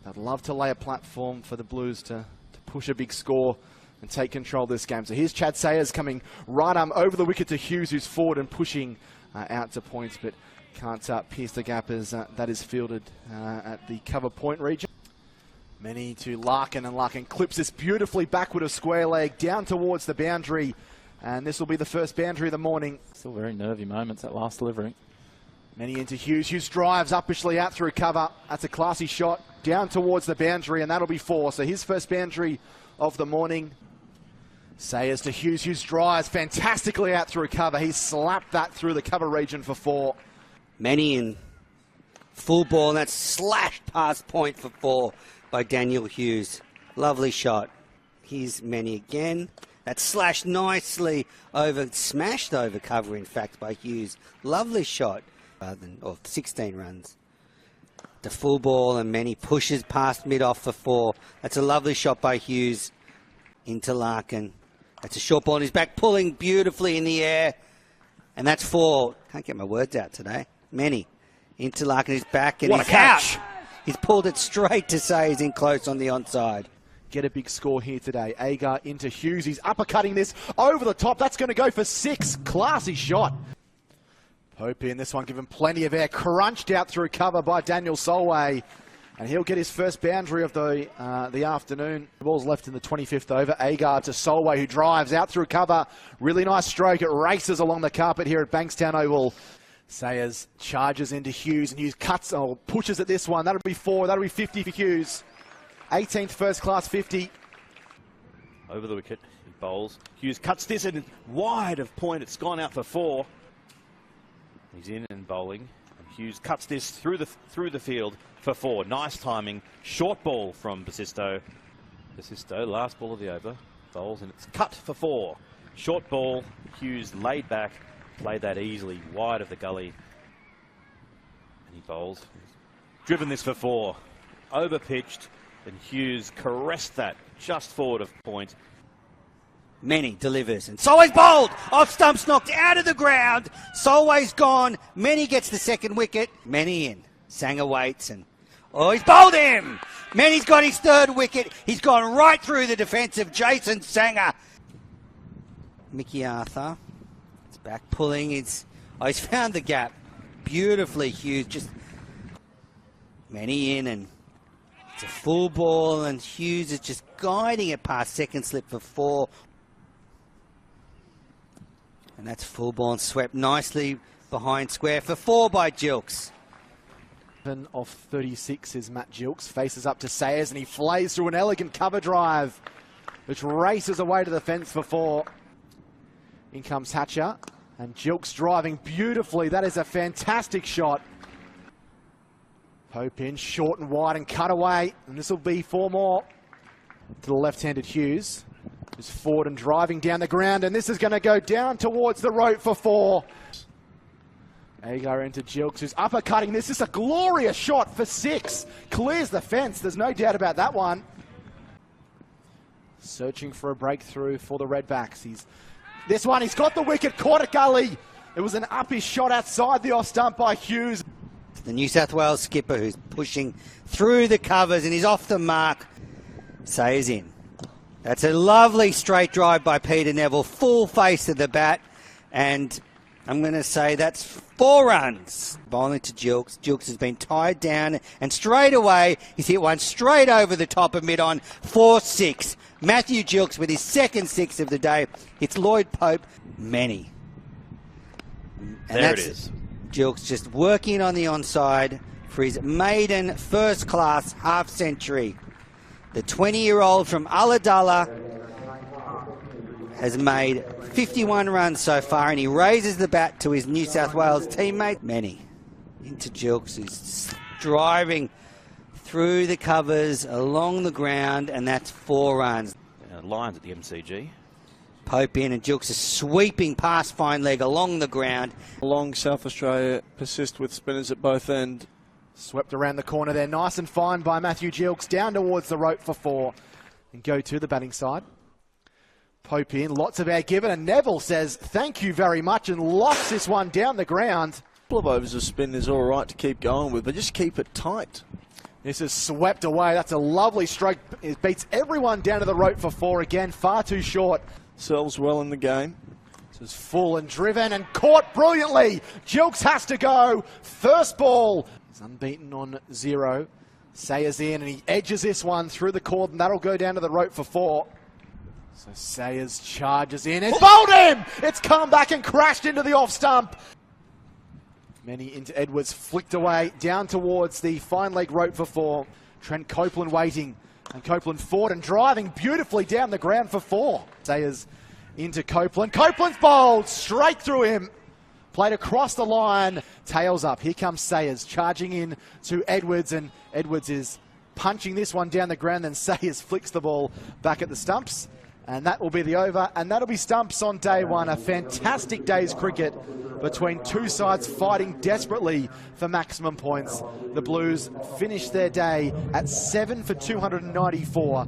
I'd love to lay a platform for the Blues to push a big score and take control of this game. So here's Chad Sayers coming right arm over the wicket to Hughes, who's forward and pushing out to points, but can't pierce the gap as that is fielded at the cover point region. Many to Larkin, and Larkin clips this beautifully backward of square leg down towards the boundary, and this will be the first boundary of the morning. Still very nervy moments, that last delivery. Many into Hughes. Hughes drives uppishly out through cover. That's a classy shot down towards the boundary, and that'll be 4. So his first boundary of the morning. Sayers to Hughes. Hughes drives fantastically out through cover. He slapped that through the cover region for 4. Many in full ball, and that's slashed past point for 4 by Daniel Hughes. Lovely shot. Here's Many again. That's slashed nicely over, smashed over cover in fact by Hughes. Lovely shot. 16 runs. The full ball, and Many pushes past mid-off for 4. That's a lovely shot by Hughes into Larkin. That's a short ball on his back, pulling beautifully in the air. And that's 4. Can't get my words out today. Many into Larkin, his back, and he's out. He's pulled it straight to Sayers in close on the onside. Get a big score here today. Agar into Hughes. He's uppercutting this over the top. That's going to go for 6. Classy shot. Pope in this one, given plenty of air. Crunched out through cover by Daniel Solway. And he'll get his first boundary of the afternoon. The ball's left in the 25th over. Agar to Solway, who drives out through cover. Really nice stroke. It races along the carpet here at Bankstown Oval. Sayers charges into Hughes, and Hughes cuts or pushes at this one. That'll be 4. That'll be 50 for Hughes. 18th first class 50. Over the wicket, he bowls. Hughes cuts this in wide of point. It's gone out for 4. He's in and bowling. And Hughes cuts this through the field for 4. Nice timing. Short ball from Basisto. Basisto, last ball of the over. Bowls, and it's cut for 4. Short ball. Hughes laid back. Played that easily, wide of the gully. And he bowls. Driven this for 4. Over pitched, and Hughes caressed that just forward of point. Many delivers, and Solway's bowled! Off stumps, knocked out of the ground. Solway's gone. Many gets the second wicket. Many in. Sanger waits, and oh, he's bowled him! Many's got his third wicket. He's gone right through the defence of Jason Sanger. Mickey Arthur. Back pulling, he's found the gap beautifully. Hughes just Many in, and it's a full ball, and Hughes is just guiding it past second slip for 4. And that's full ball and swept nicely behind square for 4 by Gilkes. 7 of 36 is Matt Gilkes. Faces up to Sayers, and he flays through an elegant cover drive, which races away to the fence for 4. In comes Hatcher, and Gilkes driving beautifully. That is a fantastic shot. Pope in, short and wide and cut away, and this will be 4 more. To the left-handed Hughes, who's forward and driving down the ground, and this is going to go down towards the rope for 4. Agar into Gilkes, who's uppercutting this. This is a glorious shot for 6. Clears the fence, there's no doubt about that one. Searching for a breakthrough for the Redbacks. This one, he's got the wicket, caught at gully. It was an uppish shot outside the off stump by Hughes. The New South Wales skipper, who's pushing through the covers, and he's off the mark. Sayers in. That's a lovely straight drive by Peter Neville, full face of the bat, and I'm going to say that's 4 runs. Bowling to Gilkes. Gilkes has been tied down, and straight away he's hit one straight over the top of mid-on, 4-6. Matthew Gilkes with his second 6 of the day. It's Lloyd Pope. Many. And there it is. Gilkes just working on the onside for his maiden first-class half-century. The 20-year-old from Ulladulla has made 51 runs so far, and he raises the bat to his New South Wales teammate. Many into Gilkes, who's driving through the covers along the ground, and that's 4 runs. Lions at the MCG. Pope in, and Gilkes is sweeping past fine leg along the ground. Long South Australia persist with spinners at both ends. Swept around the corner there, nice and fine by Matthew Gilkes, down towards the rope for 4. And go to the batting side. Pope in, lots of air given, and Neville says thank you very much and locks this one down the ground. A couple of overs of spin is all right to keep going with, but just keep it tight. This is swept away. That's a lovely stroke. It beats everyone down to the rope for 4 again. Far too short. Sells well in the game. This is full and driven and caught brilliantly. Jilks has to go. First ball. He's unbeaten on 0. Sayers in and he edges this one through the cord and that'll go down to the rope for 4. So Sayers charges in and bowled him! It's come back and crashed into the off stump. Many into Edwards, flicked away down towards the fine leg rope for 4. Trent Copeland waiting and Copeland forward and driving beautifully down the ground for 4. Sayers into Copeland. Copeland's bowled straight through him. Played across the line, tails up. Here comes Sayers charging in to Edwards, and Edwards is punching this one down the ground. Then Sayers flicks the ball back at the stumps, and that will be the over. And that'll be stumps on day 1. A fantastic day's cricket between two sides fighting desperately for maximum points. The Blues finished their day at 7 for 294.